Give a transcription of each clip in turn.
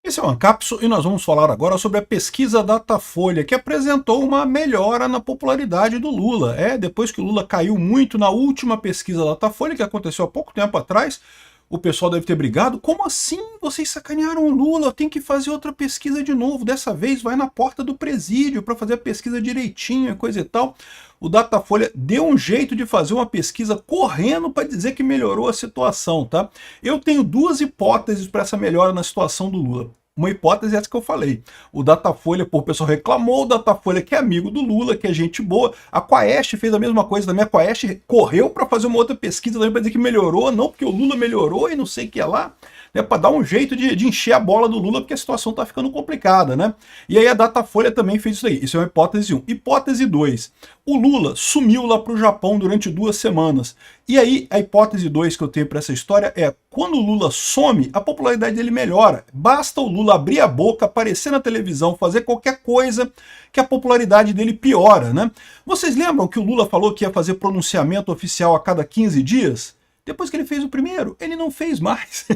Esse é o Ancapso e nós vamos falar agora sobre a pesquisa Datafolha, que apresentou uma melhora na popularidade do Lula. Depois que o Lula caiu muito na última pesquisa Datafolha, que aconteceu há pouco tempo atrás, o pessoal deve ter brigado. Como assim? Vocês sacanearam o Lula, tem que fazer outra pesquisa de novo. Dessa vez vai na porta do presídio para fazer a pesquisa direitinho e coisa e tal. O Datafolha deu um jeito de fazer uma pesquisa correndo para dizer que melhorou a situação, tá? Eu tenho duas hipóteses para essa melhora na situação do Lula. Uma hipótese é essa que eu falei. O Datafolha, o pessoal reclamou, o Datafolha que é amigo do Lula, que é gente boa. A Quaest fez a mesma coisa também. A Quaest correu para fazer uma outra pesquisa também para dizer que melhorou, não porque o Lula melhorou e não sei o que é lá, né, para dar um jeito de encher a bola do Lula, porque a situação está ficando complicada, né? E aí a Datafolha também fez isso aí. Isso é uma hipótese 1. Hipótese 2. O Lula sumiu lá para o Japão durante 2 semanas. E aí a hipótese 2 que eu tenho para essa história é: quando o Lula some, a popularidade dele melhora. Basta o Lula abrir a boca, aparecer na televisão, fazer qualquer coisa que a popularidade dele piora, né? Vocês lembram que o Lula falou que ia fazer pronunciamento oficial a cada 15 dias? Depois que ele fez o primeiro, ele não fez mais.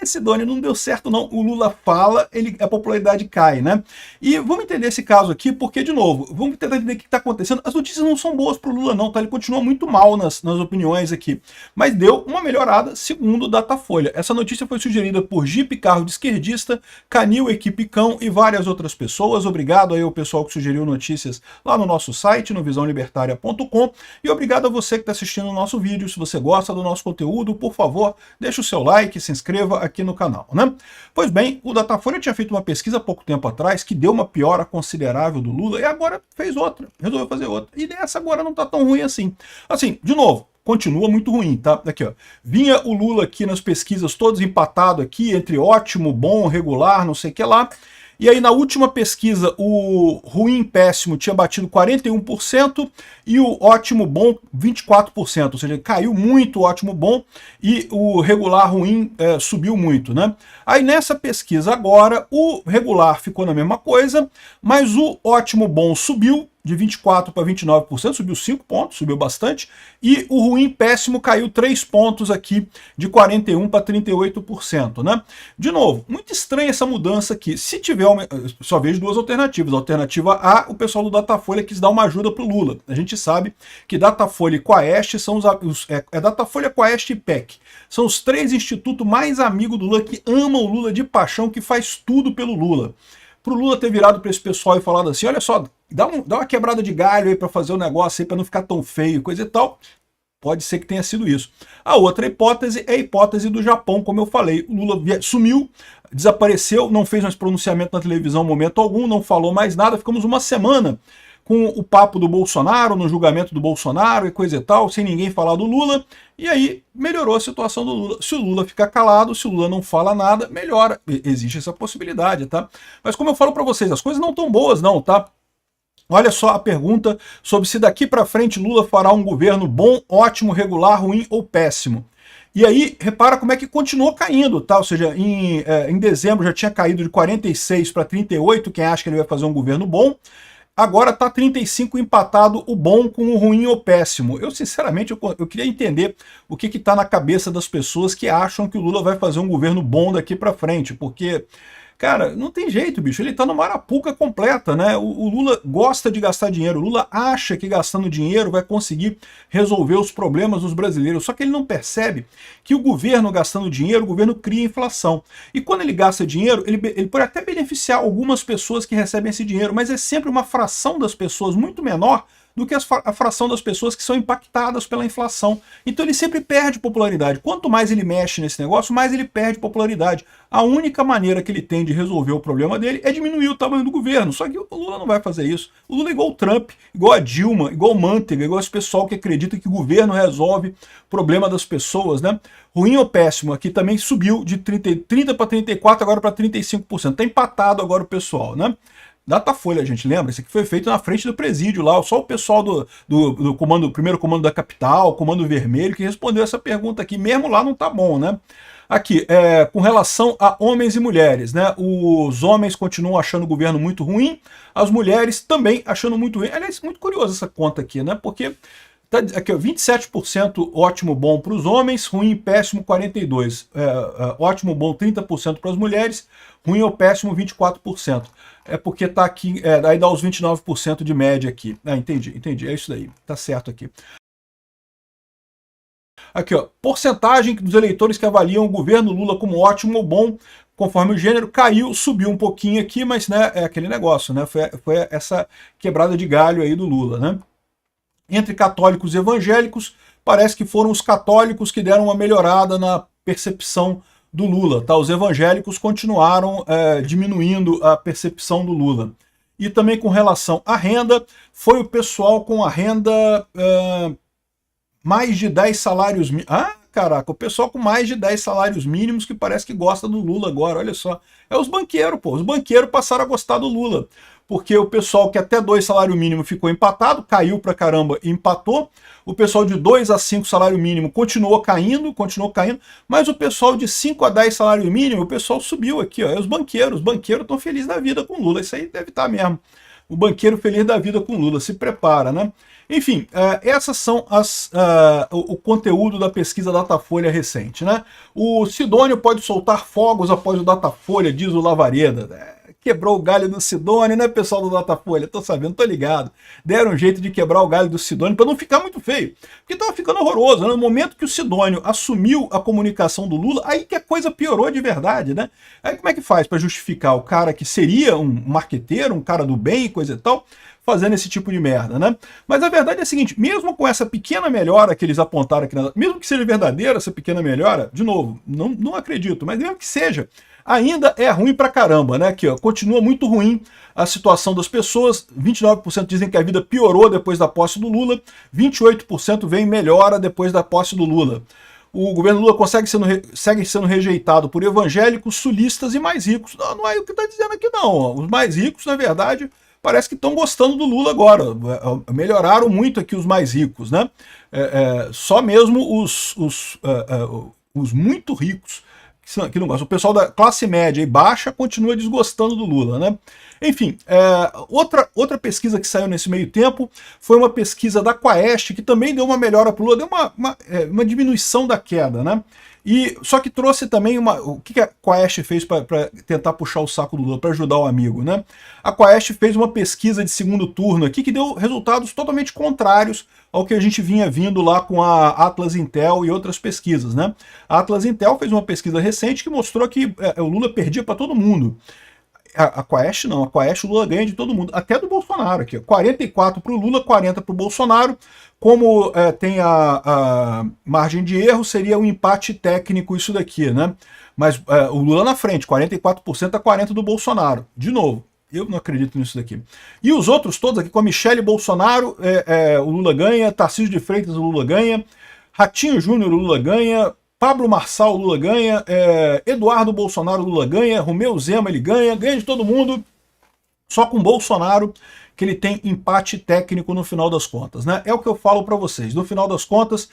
Sidônia, não deu certo não. O Lula fala, a popularidade cai, né? E vamos entender esse caso aqui, porque, de novo, vamos tentar entender o que está acontecendo. As notícias não são boas para o Lula não, tá? Ele continua muito mal nas opiniões aqui. Mas deu uma melhorada, segundo o Datafolha. Essa notícia foi sugerida por Jeep Carro de Esquerdista, Canil Equipe Cão e várias outras pessoas. Obrigado aí ao pessoal que sugeriu notícias lá no nosso site, no visãolibertaria.com. E obrigado a você que está assistindo o nosso vídeo. Se você gosta do nosso conteúdo, por favor, deixa o seu like, se inscreva aqui no canal, né? Pois bem, o Datafolha tinha feito uma pesquisa há pouco tempo atrás que deu uma piora considerável do Lula e agora fez outra, resolveu fazer outra. E dessa agora não tá tão ruim assim. Assim, de novo, continua muito ruim, tá? Aqui, ó. Vinha o Lula aqui nas pesquisas todos empatado aqui entre ótimo, bom, regular, não sei o que lá. E aí na última pesquisa o ruim péssimo tinha batido 41% e o ótimo bom 24%, ou seja, caiu muito o ótimo bom e o regular ruim subiu muito, né? Aí nessa pesquisa agora o regular ficou na mesma coisa, mas o ótimo bom subiu de 24% para 29%, subiu 5 pontos, subiu bastante, e o ruim péssimo caiu 3 pontos aqui, de 41% para 38%, né? De novo, muito estranha essa mudança aqui. Se tiver, só vejo duas alternativas. A alternativa A, o pessoal do Datafolha quis dar uma ajuda para o Lula. A gente sabe que Datafolha e Quaest são Datafolha, Quaest e PEC. São os 3 institutos mais amigos do Lula, que amam o Lula de paixão, que faz tudo pelo Lula. Para o Lula ter virado para esse pessoal e falado assim, olha só, dá uma quebrada de galho aí para fazer o negócio aí, para não ficar tão feio, coisa e tal, pode ser que tenha sido isso. A outra hipótese é a hipótese do Japão, como eu falei. O Lula sumiu, desapareceu, não fez mais pronunciamento na televisão em momento algum, não falou mais nada, ficamos uma semana com o papo do Bolsonaro, no julgamento do Bolsonaro e coisa e tal, sem ninguém falar do Lula, e aí melhorou a situação do Lula. Se o Lula ficar calado, se o Lula não fala nada, melhora. Existe essa possibilidade, tá? Mas como eu falo para vocês, as coisas não estão boas não, tá? Olha só a pergunta sobre se daqui para frente Lula fará um governo bom, ótimo, regular, ruim ou péssimo. E aí, repara como é que continuou caindo, tá? Ou seja, em dezembro já tinha caído de 46 para 38, quem acha que ele vai fazer um governo bom. Agora está 35 empatado o bom com o ruim ou péssimo. Eu, sinceramente, eu queria entender o que está na cabeça das pessoas que acham que o Lula vai fazer um governo bom daqui para frente, porque, cara, não tem jeito, bicho, ele tá numa arapuca completa, né? O Lula gosta de gastar dinheiro, o Lula acha que gastando dinheiro vai conseguir resolver os problemas dos brasileiros, só que ele não percebe que o governo gastando dinheiro, o governo cria inflação. E quando ele gasta dinheiro, ele pode até beneficiar algumas pessoas que recebem esse dinheiro, mas é sempre uma fração das pessoas muito menor do que a fração das pessoas que são impactadas pela inflação. Então ele sempre perde popularidade. Quanto mais ele mexe nesse negócio, mais ele perde popularidade. A única maneira que ele tem de resolver o problema dele é diminuir o tamanho do governo. Só que o Lula não vai fazer isso. O Lula é igual o Trump, igual a Dilma, igual o Manteiga, igual esse pessoal que acredita que o governo resolve o problema das pessoas, né? Ruim ou péssimo, aqui também subiu de 30 para 34, agora para 35%. Está empatado agora o pessoal, né? Datafolha, a gente lembra? Isso aqui foi feito na frente do presídio lá, só o pessoal do comando, primeiro comando da capital, comando vermelho, que respondeu essa pergunta aqui, mesmo lá não tá bom, né? Aqui, com relação a homens e mulheres, né? Os homens continuam achando o governo muito ruim, as mulheres também achando muito ruim. Aliás, muito curioso essa conta aqui, né? Porque Tá, aqui, ó, 27% ótimo, bom para os homens, ruim, péssimo, 42%. Ótimo, bom, 30% para as mulheres, ruim ou péssimo, 24%. É porque tá aqui, aí dá os 29% de média aqui. Ah, entendi, é isso daí, tá certo aqui. Aqui, ó, porcentagem dos eleitores que avaliam o governo Lula como ótimo ou bom, conforme o gênero, caiu, subiu um pouquinho aqui, mas né, é aquele negócio, né? Foi essa quebrada de galho aí do Lula, né? Entre católicos e evangélicos, parece que foram os católicos que deram uma melhorada na percepção do Lula. Tá? Os evangélicos continuaram diminuindo a percepção do Lula. E também com relação à renda, foi o pessoal com a renda mais de 10 salários mínimos. Ah, caraca, o pessoal com mais de 10 salários mínimos que parece que gosta do Lula agora, olha só. É os banqueiros, pô. Os banqueiros passaram a gostar do Lula. Porque o pessoal que até 2 salário mínimo ficou empatado, caiu pra caramba e empatou. O pessoal de 2 a 5 salário mínimo continuou caindo, mas o pessoal de 5 a 10 salário mínimo, o pessoal subiu aqui, ó. É os banqueiros estão felizes da vida com Lula, isso aí deve estar mesmo. O banqueiro feliz da vida com Lula, se prepara, né? Enfim, essas são o conteúdo da pesquisa Datafolha recente, né? O Sidônio pode soltar fogos após o Datafolha, diz o Lavareda. Quebrou o galho do Sidônio, né, pessoal do Datafolha? Tô sabendo, tô ligado. Deram um jeito de quebrar o galho do Sidônio para não ficar muito feio. Porque tava ficando horroroso, né? No momento que o Sidônio assumiu a comunicação do Lula, aí que a coisa piorou de verdade, né? Aí como é que faz para justificar o cara que seria um marqueteiro, um cara do bem e coisa e tal, fazendo esse tipo de merda, né? Mas a verdade é a seguinte, mesmo com essa pequena melhora que eles apontaram aqui, mesmo que seja verdadeira essa pequena melhora, de novo, não acredito, mas mesmo que seja, ainda é ruim pra caramba, né? Aqui, ó, continua muito ruim a situação das pessoas, 29% dizem que a vida piorou depois da posse do Lula, 28% veem melhora depois da posse do Lula. O governo Lula segue sendo rejeitado por evangélicos, sulistas e mais ricos. Não é o que está dizendo aqui não, os mais ricos, na verdade, parece que estão gostando do Lula agora, melhoraram muito aqui os mais ricos, né? Só mesmo os muito ricos que não gostam. O pessoal da classe média e baixa continua desgostando do Lula, né? Enfim, outra pesquisa que saiu nesse meio tempo foi uma pesquisa da Quaest, que também deu uma melhora para o Lula, deu uma diminuição da queda, né? Só que trouxe também o que a Quaest fez para tentar puxar o saco do Lula, para ajudar o amigo, né? A Quaest fez uma pesquisa de segundo turno aqui que deu resultados totalmente contrários ao que a gente vinha vindo lá com a Atlas Intel e outras pesquisas, né? A Atlas Intel fez uma pesquisa recente que mostrou que o Lula perdia para todo mundo. A Quaest não, a Quaest o Lula ganha de todo mundo, até do Bolsonaro aqui, 44 para o Lula, 40 para o Bolsonaro. Como tem a margem de erro, seria um empate técnico isso daqui, né? Mas o Lula na frente, 44% a 40% do Bolsonaro. De novo, eu não acredito nisso daqui. E os outros todos aqui, com a Michele Bolsonaro, o Lula ganha, Tarcísio de Freitas, o Lula ganha, Ratinho Júnior, o Lula ganha, Pablo Marçal, o Lula ganha, Eduardo Bolsonaro, o Lula ganha, Romeu Zema, ele ganha de todo mundo, só com Bolsonaro que ele tem empate técnico no final das contas, né? É o que eu falo para vocês, no final das contas,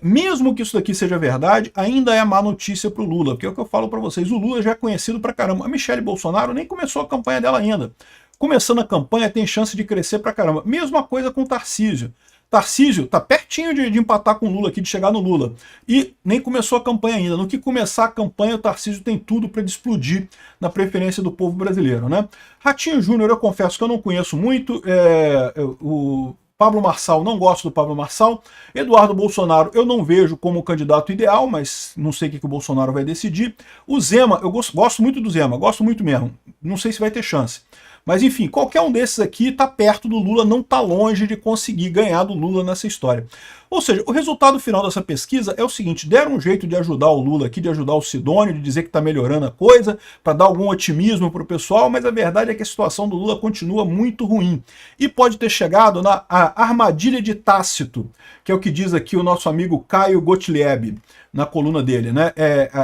mesmo que isso daqui seja verdade, ainda é má notícia para o Lula, porque é o que eu falo para vocês, o Lula já é conhecido pra caramba, a Michele Bolsonaro nem começou a campanha dela ainda, começando a campanha tem chance de crescer pra caramba, mesma coisa com o Tarcísio. Tarcísio tá pertinho de empatar com o Lula aqui, de chegar no Lula. E nem começou a campanha ainda. No que começar a campanha, o Tarcísio tem tudo para explodir na preferência do povo brasileiro, né? Ratinho Júnior, eu confesso que eu não conheço muito. O Pablo Marçal, não gosto do Pablo Marçal. Eduardo Bolsonaro, eu não vejo como candidato ideal, mas não sei o que o Bolsonaro vai decidir. O Zema, eu gosto muito do Zema, gosto muito mesmo. Não sei se vai ter chance. Mas enfim, qualquer um desses aqui está perto do Lula, não está longe de conseguir ganhar do Lula nessa história. Ou seja, o resultado final dessa pesquisa é o seguinte, deram um jeito de ajudar o Lula aqui, de ajudar o Sidônio, de dizer que está melhorando a coisa, para dar algum otimismo para o pessoal, mas a verdade é que a situação do Lula continua muito ruim. E pode ter chegado na armadilha de Tácito, que é o que diz aqui o nosso amigo Caio Gottlieb, na coluna dele, né?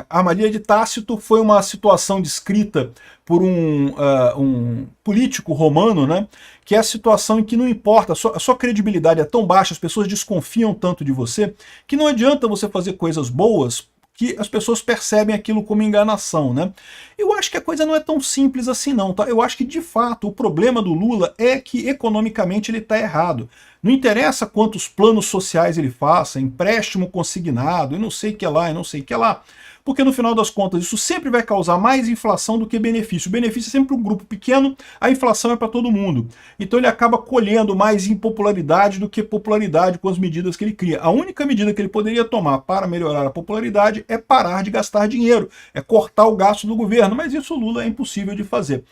A armadilha de Tácito foi uma situação descrita por um político romano, né? Que é a situação em que não importa, a sua credibilidade é tão baixa, as pessoas desconfiam tanto de você, que não adianta você fazer coisas boas que as pessoas percebem aquilo como enganação, né? Eu acho que a coisa não é tão simples assim não, tá? Eu acho que, de fato, o problema do Lula é que, economicamente, ele está errado. Não interessa quantos planos sociais ele faça, empréstimo consignado, e não sei o que lá, e não sei o que lá. Porque no final das contas isso sempre vai causar mais inflação do que benefício. O benefício é sempre um grupo pequeno, a inflação é para todo mundo. Então ele acaba colhendo mais impopularidade do que popularidade com as medidas que ele cria. A única medida que ele poderia tomar para melhorar a popularidade é parar de gastar dinheiro, é cortar o gasto do governo, mas isso o Lula é impossível de fazer.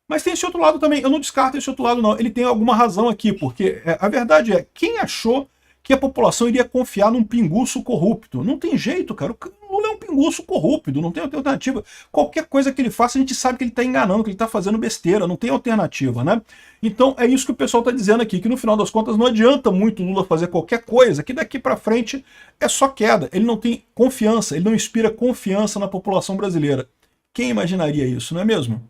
Mas tem esse outro lado também, eu não descarto esse outro lado não, ele tem alguma razão aqui, porque a verdade é, quem achou que a população iria confiar num pinguço corrupto? Não tem jeito, cara, o Lula é um pinguço corrupto, não tem alternativa. Qualquer coisa que ele faça, a gente sabe que ele está enganando, que ele está fazendo besteira, não tem alternativa, né? Então é isso que o pessoal está dizendo aqui, que no final das contas não adianta muito o Lula fazer qualquer coisa, que daqui para frente é só queda, ele não tem confiança, ele não inspira confiança na população brasileira. Quem imaginaria isso, não é mesmo?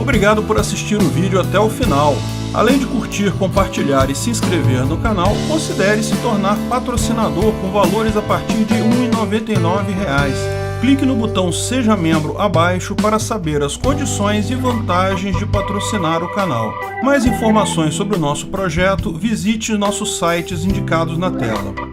Obrigado por assistir o vídeo até o final. Além de curtir, compartilhar e se inscrever no canal, considere se tornar patrocinador com valores a partir de R$ 1,99. Clique no botão Seja Membro abaixo para saber as condições e vantagens de patrocinar o canal. Mais informações sobre o nosso projeto, visite nossos sites indicados na tela.